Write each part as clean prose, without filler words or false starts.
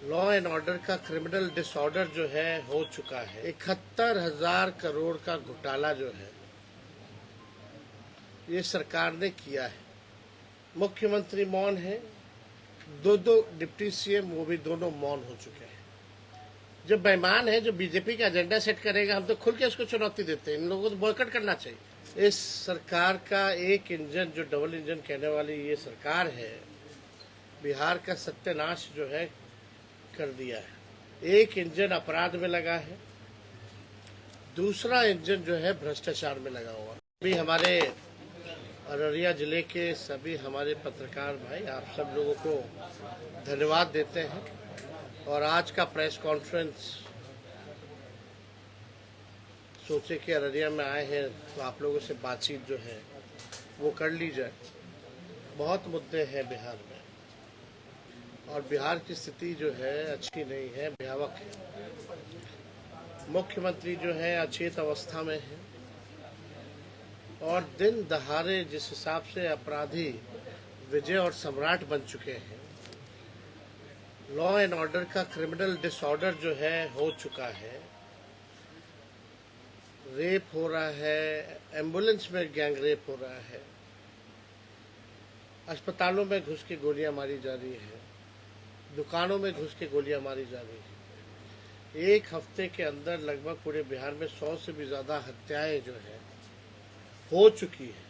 Law and order का criminal disorder जो है हो चुका है। 71,000 करोड़ का घोटाला जो है ये सरकार ने किया है। मुख्यमंत्री मौन है, दो डिप्टी सीएम वो भी दोनों मौन हो चुके हैं। जो बेईमान है, जो बीजेपी का एजेंडा सेट करेगा, हम तो खुल के उसको चुनौती देते हैं। इन लोगों को तो बॉयकॉट करना चाहिए। इस सरकार का एक इंजन, जो डबल इंजन कहने वाली ये सरकार है, बिहार का सत्यानाश जो है कर दिया है। एक इंजन अपराध में लगा है, दूसरा इंजन जो है भ्रष्टाचार में लगा हुआ। अभी हमारे अररिया जिले के सभी हमारे पत्रकार भाई, आप सब लोगों को धन्यवाद देते हैं। और आज का प्रेस कॉन्फ्रेंस सोचे कि अररिया में आए हैं तो आप लोगों से बातचीत जो है वो कर ली जाए। बहुत मुद्दे हैं बिहार में और बिहार की स्थिति जो है अच्छी नहीं है, भयावह है। मुख्यमंत्री जो है अचेत अवस्था में है और दिन दहाड़े जिस हिसाब से अपराधी विजय और सम्राट बन चुके हैं, लॉ एंड ऑर्डर का क्रिमिनल डिसऑर्डर जो है हो चुका है। रेप हो रहा है, एम्बुलेंस में गैंग रेप हो रहा है, अस्पतालों में घुस के गोलियां मारी जा रही है, दुकानों में घुस के गोलियां मारी जा रही है। एक हफ्ते के अंदर लगभग पूरे बिहार में 100 से भी ज्यादा हत्याएं जो है हो चुकी है।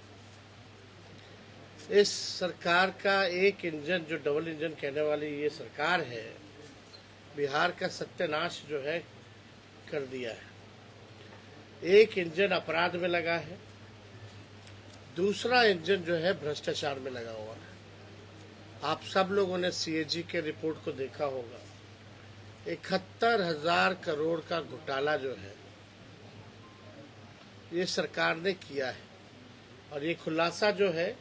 इस सरकार का एक इंजन, जो डबल इंजन कहने वाली ये सरकार है, बिहार का सत्यानाश जो है कर दिया है। एक इंजन अपराध में लगा है, दूसरा इंजन जो है भ्रष्टाचार में लगा हुआ है। आप सब लोगों ने सीएजी के रिपोर्ट को देखा होगा। 71,000 करोड़ का घोटाला जो है ये सरकार ने किया है और ये खुलासा जो है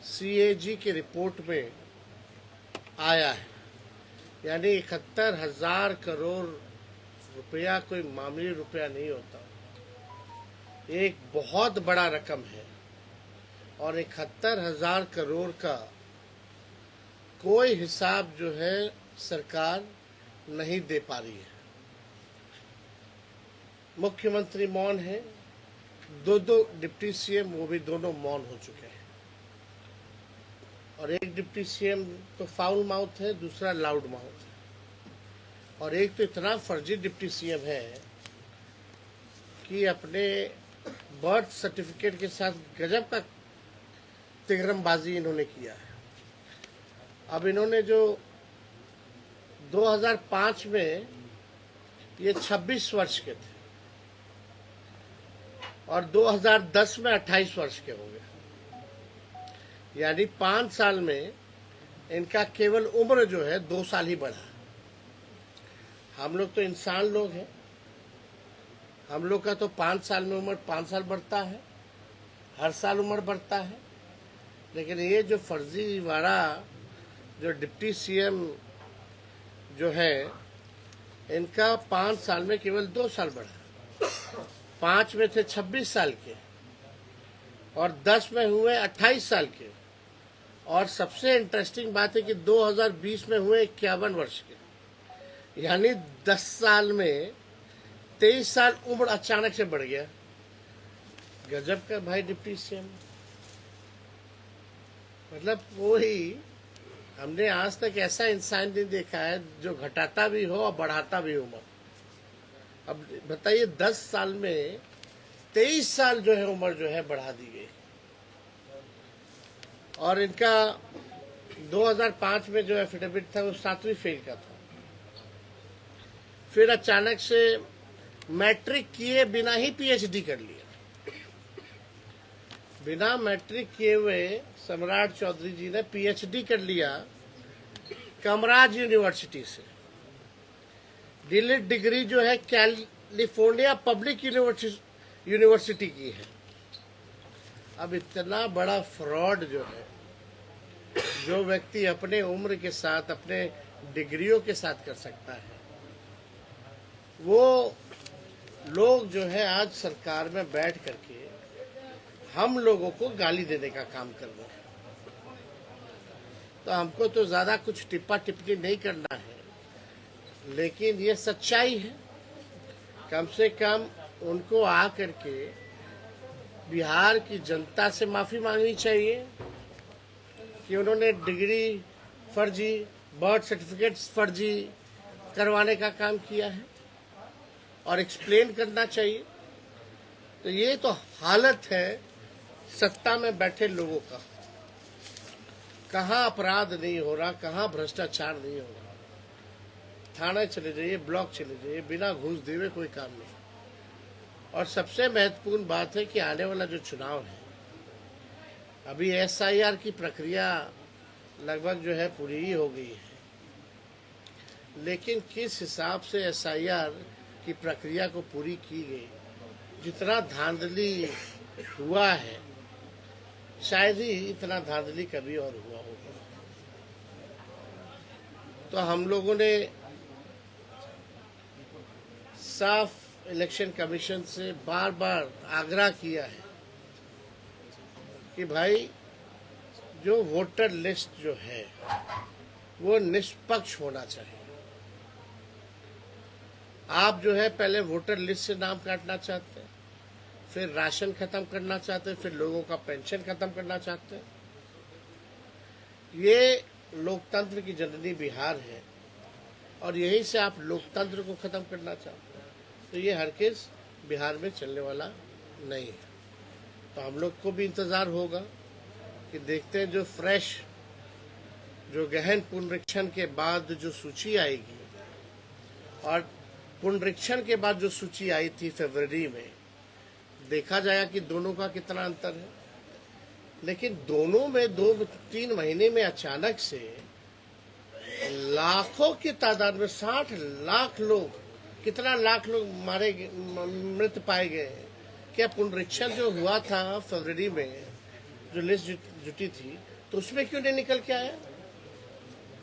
सीएजी की रिपोर्ट में आया है। यानी 71,000 करोड़ रुपया कोई मामूली रुपया नहीं होता, एक बहुत बड़ा रकम है। और 71,000 करोड़ का कोई हिसाब जो है सरकार नहीं दे पा रही है। मुख्यमंत्री मौन है, दो डिप्टी सीएम वो भी दोनों मौन हो चुके हैं। और एक डिप्टी सीएम तो फाउल माउथ है, दूसरा लाउड माउथ है। और एक तो इतना फर्जी डिप्टी सीएम है कि अपने बर्थ सर्टिफिकेट के साथ गजब का तिगरमबाजी इन्होंने किया है। अब इन्होंने जो 2005 में ये 26 वर्ष के थे और 2010 में 28 वर्ष के हो गए, यानी 5 साल में इनका केवल उम्र जो है 2 साल ही बढ़ा। हम लोग तो इंसान लोग हैं, हम लोग का तो 5 साल में उम्र 5 साल बढ़ता है, हर साल उम्र बढ़ता है। लेकिन ये जो फर्जीवाड़ा जो डिप्टी सीएम जो है, इनका 5 साल में केवल 2 साल बढ़ा। 5 में थे 26 साल के और 10 में हुए 28 साल के। और सबसे इंटरेस्टिंग बात है कि 2020 में हुए 51 वर्ष के, यानी 10 साल में 23 साल उम्र अचानक से बढ़ गया। गजब का भाई डिप्टी सीएम, मतलब वही हमने आज तक ऐसा इंसान नहीं देखा है जो घटाता भी हो और बढ़ाता भी उम्र। अब बताइए 10 साल में 23 साल जो है उम्र जो है बढ़ा दी गई। और इनका 2005 में जो एफिडेविट था वो 7वीं फेल का था। फिर अचानक से मैट्रिक किए बिना ही पीएचडी कर लिया। बिना मैट्रिक किए हुए सम्राट चौधरी जी ने पीएचडी कर लिया कमराज यूनिवर्सिटी से। डिलीट डिग्री जो है कैलिफोर्निया पब्लिक यूनिवर्सिटी की है। अब इतना बड़ा फ्रॉड जो है, जो व्यक्ति अपने उम्र के साथ अपने डिग्रियों के साथ कर सकता है, वो लोग जो है आज सरकार में बैठ करके हम लोगों को गाली देने का काम कर रहे हैं। तो हमको तो ज्यादा कुछ टिप्पा टिप्पणी नहीं करना है। लेकिन ये सच्चाई है। कम से कम उनको आकर के बिहार की जनता से माफी मांगनी चाहिए कि उन्होंने डिग्री फर्जी, बर्थ सर्टिफिकेट फर्जी करवाने का काम किया है, और एक्सप्लेन करना चाहिए। तो ये तो हालत है सत्ता में बैठे लोगों का। कहाँ अपराध नहीं हो रहा, कहाँ भ्रष्टाचार नहीं हो रहा। थाने चले जाइए, ब्लॉक चले जाइए, बिना घूस दिए कोई काम नहीं। और सबसे महत्वपूर्ण बात है कि आने वाला जो चुनाव है, अभी SIR की प्रक्रिया लगभग जो है पूरी ही हो गई है, लेकिन किस हिसाब से SIR की प्रक्रिया को पूरी की गई, जितना धांधली हुआ है, शायद ही इतना धांधली कभी और हुआ होगा। तो हम लोगों ने साफ इलेक्शन कमीशन से बार बार आग्रह किया है कि भाई जो वोटर लिस्ट जो है वो निष्पक्ष होना चाहिए। आप जो है पहले वोटर लिस्ट से नाम काटना चाहते हैं, फिर राशन खत्म करना चाहते हैं, फिर लोगों का पेंशन खत्म करना चाहते हैं। ये लोकतंत्र की जननी बिहार है और यहीं से आप लोकतंत्र को खत्म करना चाहते हैं। तो ये हरगिज़ बिहार में चलने वाला नहीं है। तो हम लोग को भी इंतज़ार होगा कि देखते हैं जो फ्रेश, जो गहन पुनरीक्षण के बाद जो सूची आएगी, और पुनरीक्षण के बाद जो सूची आई थी फरवरी में, देखा जाएगा कि दोनों का कितना अंतर है। लेकिन दोनों में 2-3 महीने में अचानक से लाखों की तादाद में 60 लाख लोग, कितना लाख लोग मारे गए, मृत पाए गए। क्या पुनरीक्षण जो हुआ था फरवरी में, जो लिस्ट जुटी थी, तो उसमें क्यों नहीं निकल के आया?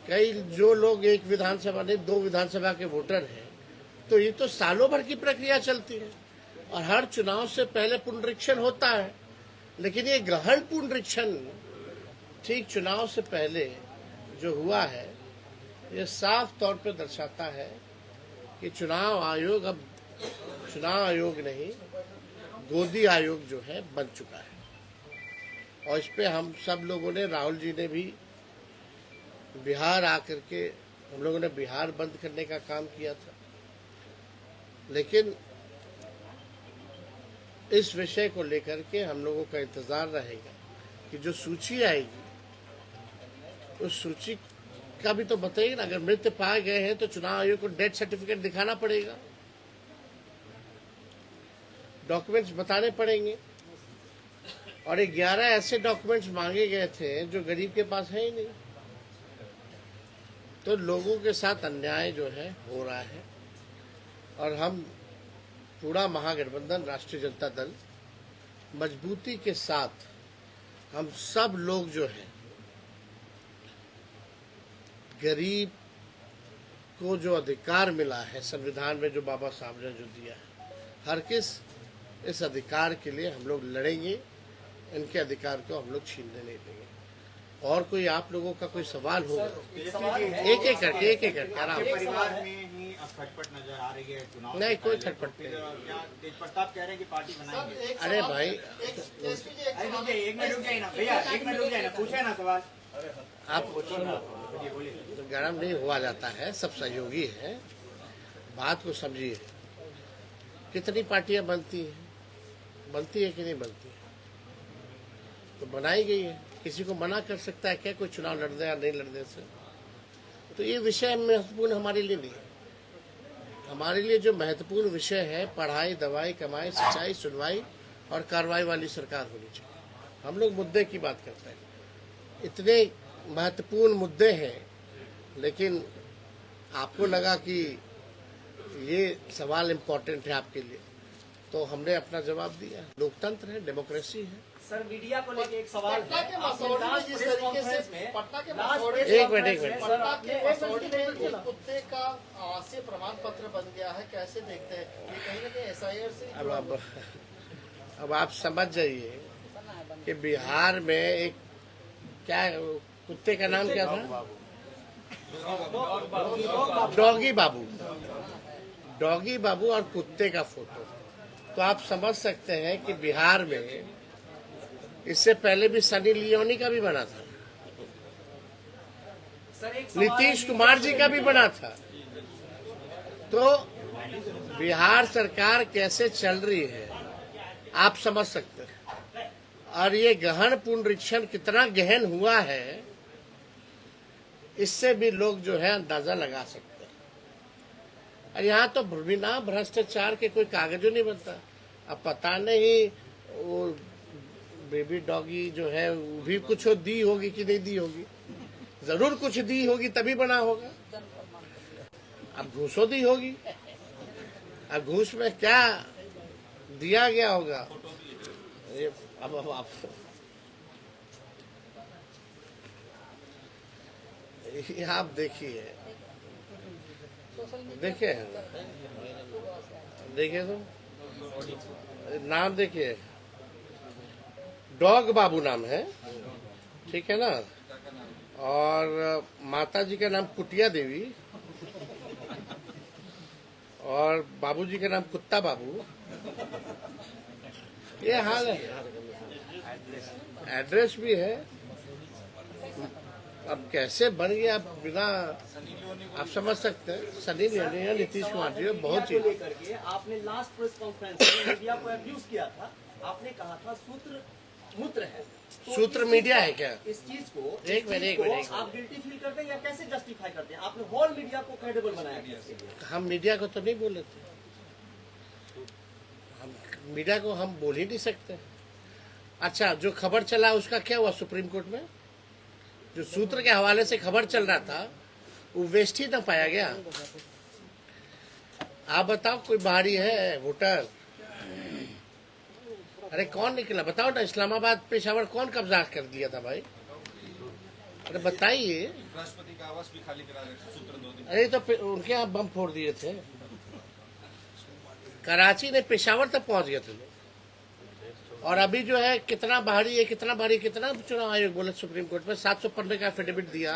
कई जो लोग एक विधानसभा ने 2 विधानसभा के वोटर हैं, तो ये तो सालों भर की प्रक्रिया चलती है और हर चुनाव से पहले पुनरीक्षण होता है। लेकिन ये गहन पुनरीक्षण ठीक चुनाव से पहले जो हुआ है, ये साफ तौर पर दर्शाता है कि चुनाव आयोग अब चुनाव आयोग नहीं, गोदी आयोग जो है बन चुका है। और इस पे हम सब लोगों ने, राहुल जी ने भी बिहार आकर के, हम लोगों ने बिहार बंद करने का काम किया था। लेकिन इस विषय को लेकर के हम लोगों का इंतजार रहेगा कि जो सूची आएगी, उस सूची का भी तो बताइए ना। अगर मृत पाए गए हैं तो चुनाव आयोग को डेथ सर्टिफिकेट दिखाना पड़ेगा, डॉक्यूमेंट्स बताने पड़ेंगे। और 11 ऐसे डॉक्यूमेंट्स मांगे गए थे जो गरीब के पास है ही नहीं। तो लोगों के साथ अन्याय जो है हो रहा है। और हम पूरा महागठबंधन राष्ट्रीय जनता दल मजबूती के साथ, हम सब लोग जो है, गरीब को जो अधिकार मिला है संविधान में, जो बाबा साहब ने जो दिया है, हर किस इस अधिकार के लिए हम लोग लड़ेंगे। इनके अधिकार को हम लोग छीनने नहीं देंगे। और कोई आप लोगों का कोई सवाल होगा? एक एक करके आराम। परिवार में ही खटपट नजर आ रही है चुनाव नहीं, कोई खटपट नहीं। क्या तेज प्रताप कह रहे हैं कि पार्टी बनाएंगे? अरे भाई, एक मिनट रुक जाए ना भैया, एक मिनट रुक जाए ना, पूछे ना सवाल। आप गर्म नहीं हुआ जाता है, सब सहयोगी है। बात को समझिए। कितनी पार्टियां बनती है कि नहीं बनती है? तो बनाई गई है। किसी को मना कर सकता है क्या कोई चुनाव लड़ने या नहीं लड़ने से? तो ये विषय महत्वपूर्ण हमारे लिए नहीं है। हमारे लिए जो महत्वपूर्ण विषय है, पढ़ाई, दवाई, कमाई, सिंचाई, सुनवाई और कार्रवाई वाली सरकार होनी चाहिए। हम लोग मुद्दे की बात करते हैं। इतने महत्वपूर्ण मुद्दे हैं, लेकिन आपको लगा कि ये सवाल इम्पोर्टेंट है आपके लिए, तो हमने अपना जवाब दिया। लोकतंत्र है, डेमोक्रेसी है। सर, मीडिया को लेके एक सवाल है। एक मिनट कुत्ते का से प्रमाण पत्र बन गया है, कैसे देखते हैं? ये कहीं ना कहीं SIR से अब आप समझ जाइए कि बिहार में एक क्या, कुत्ते का नाम क्या था? डॉगी बाबू और कुत्ते का फोटो। तो आप समझ सकते हैं कि बिहार में इससे पहले भी सनी लियोनी का भी बना था, सर एक सवाल नीतीश है, कुमार जी का भी बना था। तो बिहार सरकार कैसे चल रही है आप समझ सकते हैं। और ये गहन पुनरीक्षण कितना गहन हुआ है इससे भी लोग जो है अंदाजा लगा सकते हैं। और यहाँ तो बिना भ्रष्टाचार के कोई कागजों नहीं बनता। अब पता नहीं वो बेबी डॉगी जो है वो भी कुछ दी होगी कि नहीं दी होगी, जरूर कुछ दी होगी तभी बना होगा। अब घूसों दी होगी, अब घूस में क्या दिया गया होगा ये अब आप ये आप देखिए तो नाम देखिए, डॉग बाबू नाम है, ठीक है ना। और माता जी का नाम कुटिया देवी और बाबूजी का नाम कुत्ता बाबू। ये हाल है, एड्रेस भी है। अब कैसे बन गया बिना आप समझ सकते हैं। सनी लियोनी या नीतीश कुमार जी बहुत मीडिया ही को लेकर के आपने लास्ट प्रेस कॉन्फ्रेंस में मीडिया को अब्यूज किया था। आपने कहा था सूत्र मूत्र है। तो सूत्र इस मीडिया चीज है को- क्या? इस चीज को एक मिनट। आप गिल्टी फील करते हैं या कैसे जस्टिफाई करते हैं? आपने होल मीडिया को क्रेडिबल बनाया था इसके लिए। हम मीडिया को तो नहीं बोले थे, हम मीडिया को हम बोल ही नहीं सकते। अच्छा, जो खबर चला उसका क्या हुआ सुप्रीम कोर्ट में? जो सूत्र के हवाले से खबर चल रहा था वो वेस्ट ही ना पाया गया। आप बताओ, कोई बाहरी है वोटर? अरे कौन निकला बताओ ना। इस्लामाबाद पेशावर कौन कब्जा कर दिया था भाई? अरे बताइए। राष्ट्रपति का आवास भी खाली करा रहे थे सूत्र 2 दिन। अरे तो उनके यहाँ बम फोड़ दिए थे। कराची ने पेशावर तक पहुंच गए थे लोग। और अभी जो है कितना बाहरी है, कितना चुनाव आयोग बोले सुप्रीम कोर्ट में 715 का एफिडेविट दिया।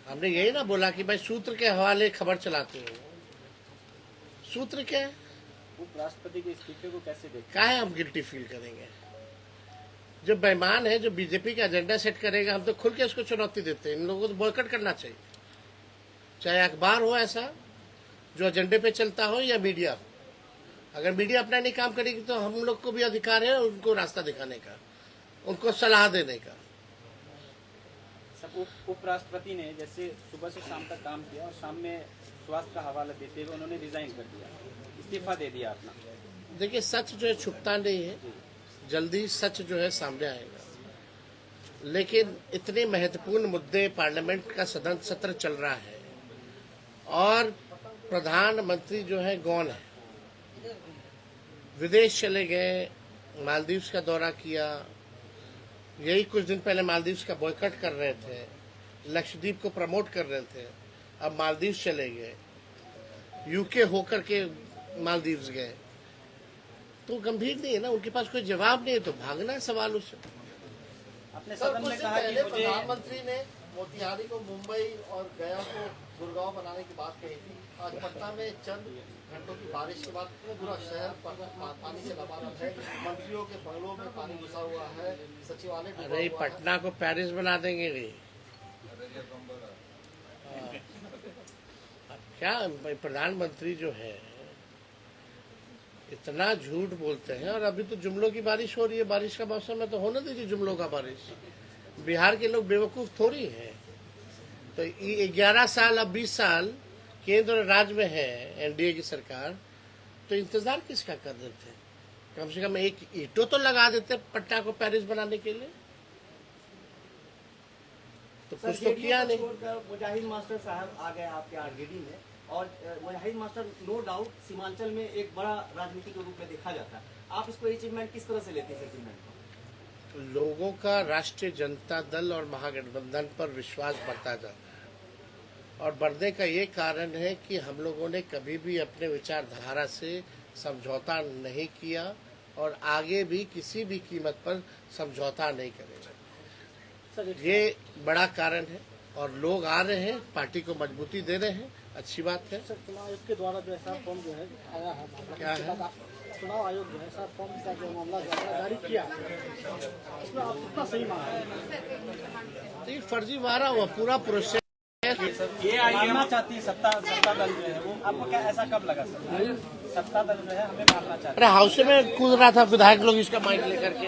हमने यही ना बोला कि भाई सूत्र के हवाले खबर चलाते हो। सूत्र क्या है? उपराष्ट्रपति के इस्तीफे को कैसे देखते काहे हम गिल्टी फील करेंगे? जो बेईमान है, जो बीजेपी का एजेंडा सेट करेगा, हम तो खुल के उसको चुनौती देते हैं। इन लोगों को तो बॉयकॉट करना चाहिए, चाहे अखबार हो ऐसा जो एजेंडे पे चलता हो या मीडिया हो। अगर मीडिया अपना नहीं काम करेगी तो हम लोग को भी अधिकार है उनको रास्ता दिखाने का, उनको सलाह देने का। सब उपराष्ट्रपति ने जैसे सुबह से शाम तक काम किया और शाम में स्वास्थ्य का हवाला देते हुए उन्होंने रिजाइन कर दिया, इस्तीफा दे दिया अपना। देखिए, सच जो है छुपता नहीं है, जल्दी सच जो है सामने आएगा। लेकिन इतने महत्वपूर्ण मुद्दे, पार्लियामेंट का सदन सत्र चल रहा है और प्रधानमंत्री जो है गौन है, विदेश चले गए, मालदीव्स का दौरा किया। यही कुछ दिन पहले मालदीव्स का बॉयकॉट कर रहे थे, लक्षद्वीप को प्रमोट कर रहे थे, अब मालदीव्स चले गए, यूके होकर के मालदीव्स गए। तो गंभीर नहीं है ना, उनके पास कोई जवाब नहीं है तो भागना है सवाल उससे। अपने सर सदन कुछ में दिन कहा कि पहले मुझे प्रधानमंत्री ने मोतिहारी को मुंबई और गया को गुड़गांव बनाने की बात कही थी। आज पटना में चंद घंटों की बारिश के बाद पूरा शहर पानी से लबालब है। मंत्रियों के बंगलों में पानी घुसा हुआ है, सचिवालय डूबा अरे हुआ है। पटना को पेरिस बना देंगे रे। अब क्या भाई, प्रधानमंत्री जो है इतना झूठ बोलते हैं। और अभी तो जुमलों की बारिश हो रही है, बारिश का मौसम है तो होने दीजिए जुमलों का बारिश। बिहार के लोग बेवकूफ थोड़ी हैं। तो 11 साल अब 20 साल केंद्र और राज्य में है एनडीए की सरकार, तो इंतजार किसका कर रहे थे? कम से कम एक ईंटों तो लगा देते पटना को पेरिस बनाने के लिए। तो कुछ तो किया नहीं। मुजाहिद मास्टर साहब आ गए आपके आरजेडी में और मुजाहिद मास्टर नो डाउट सीमांचल में एक बड़ा राजनीति के रूप में देखा जाता है। आप इसको अचीवमेंट किस तरह से लेते हैं? अचीवमेंट लोगों का राष्ट्रीय जनता दल और महागठबंधन पर विश्वास बढ़ता जा रहा है और बढ़ने का ये कारण है कि हम लोगों ने कभी भी अपने विचारधारा से समझौता नहीं किया और आगे भी किसी भी कीमत पर समझौता नहीं करेंगे। ये बड़ा कारण है। और लोग आ रहे हैं, पार्टी को मजबूती दे रहे हैं, अच्छी बात है। चुनाव आयोग के द्वारा जो है सर फॉर्म जो है आया है मामला, क्या है? चुनाव आयोग जो है सर फॉर्म का जो मामला जारी किया इसमें आप कितना सही मान रहे हैं? तो ये फर्जीवाड़ा हुआ पूरा प्रोसेस। ये मारना चाहती है सत्ता दल जो है वो, आपको क्या ऐसा कब लगा सर? सत्ता दल जो है हमें मारना चाहती है। अरे हाउस में कूद रहा था विधायक लोग इसका माइक लेकर के।